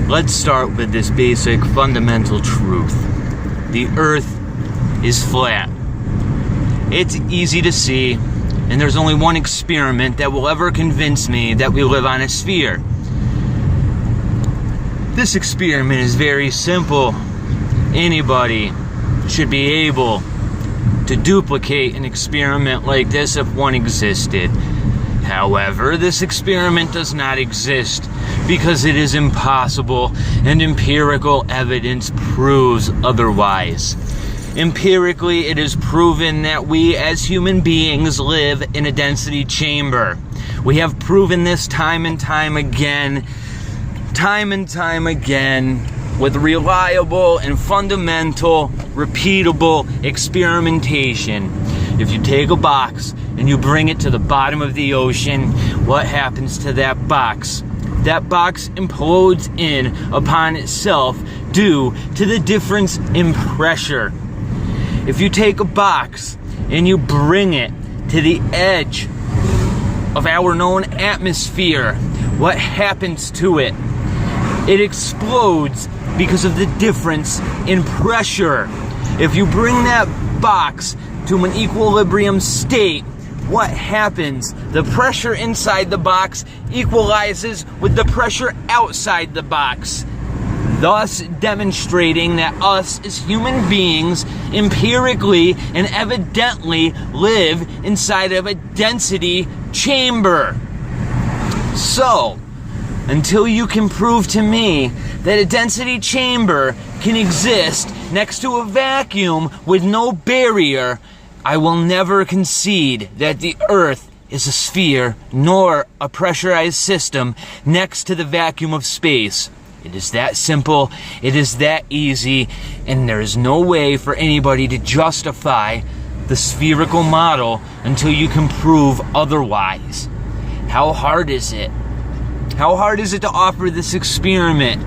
Let's start with this basic fundamental truth. The Earth is flat. It's easy to see, and there's only one experiment that will ever convince me that we live on a sphere. This experiment is very simple. Anybody should be able to duplicate an experiment like this if one existed. However, this experiment does not exist because it is impossible, and empirical evidence proves otherwise. Empirically, it is proven that we as human beings live in a density chamber. We have proven this time and time again, with reliable and fundamental, repeatable experimentation. If you take a box and you bring it to the bottom of the ocean, what happens to that box? That box implodes in upon itself due to the difference in pressure. If you take a box and you bring it to the edge of our known atmosphere, what happens to it? It explodes because of the difference in pressure. If you bring that box to an equilibrium state, what happens? The pressure inside the box equalizes with the pressure outside the box, thus demonstrating that us as human beings empirically and evidently live inside of a density chamber. So, until you can prove to me that a density chamber can exist next to a vacuum with no barrier, I will never concede that the Earth is a sphere nor a pressurized system next to the vacuum of space. It is that simple, it is that easy, and there is no way for anybody to justify the spherical model until you can prove otherwise. How hard is it? How hard is it to offer this experiment?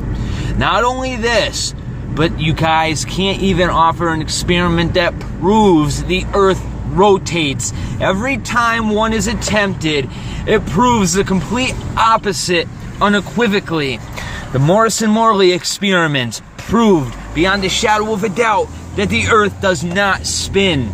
Not only this, but you guys can't even offer an experiment that proves the Earth rotates. Every time one is attempted, it proves the complete opposite unequivocally. The Morrison-Morley experiment proved beyond a shadow of a doubt that the Earth does not spin.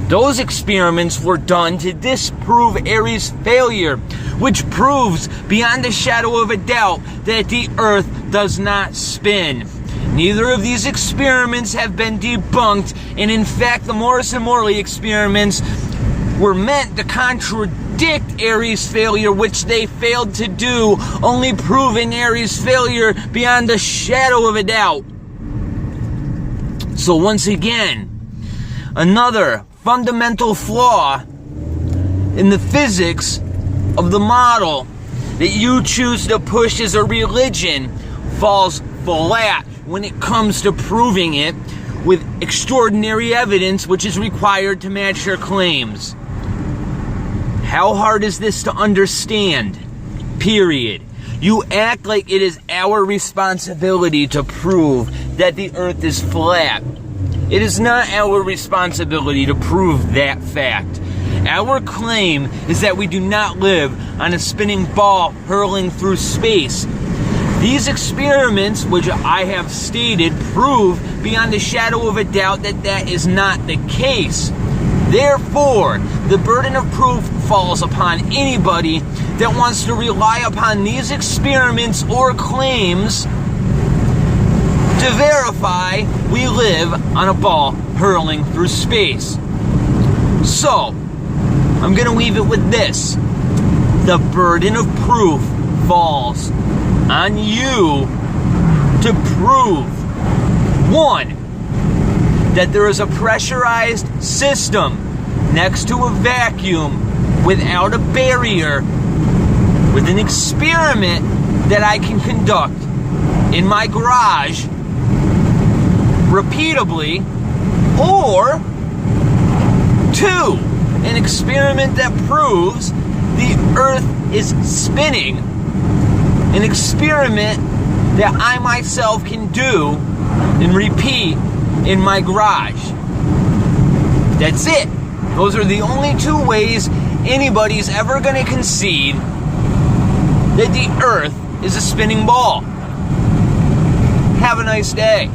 Those experiments were done to disprove Airy's failure, which proves beyond a shadow of a doubt that the Earth does not spin. Neither of these experiments have been debunked, and in fact, the Morrison-Morley experiments were meant to contradict Airy's failure, which they failed to do, only proving Airy's failure beyond a shadow of a doubt. So once again, another fundamental flaw in the physics of the model that you choose to push as a religion falls flat when it comes to proving it with extraordinary evidence which is required to match your claims. How hard is this to understand? Period. You act like it is our responsibility to prove that the Earth is flat. It is not our responsibility to prove that fact. Our claim is that we do not live on a spinning ball hurling through space. These experiments, which I have stated, prove beyond a shadow of a doubt that that is not the case. Therefore, the burden of proof falls upon anybody that wants to rely upon these experiments or claims to verify we live on a ball hurling through space. So, I'm going to leave it with this. The burden of proof falls on you to prove, one, that there is a pressurized system next to a vacuum without a barrier with an experiment that I can conduct in my garage repeatably, or two, an experiment that proves the Earth is spinning, an experiment that I myself can do and repeat in my garage. That's it. Those are the only two ways anybody's ever going to concede that the Earth is a spinning ball. have a nice day.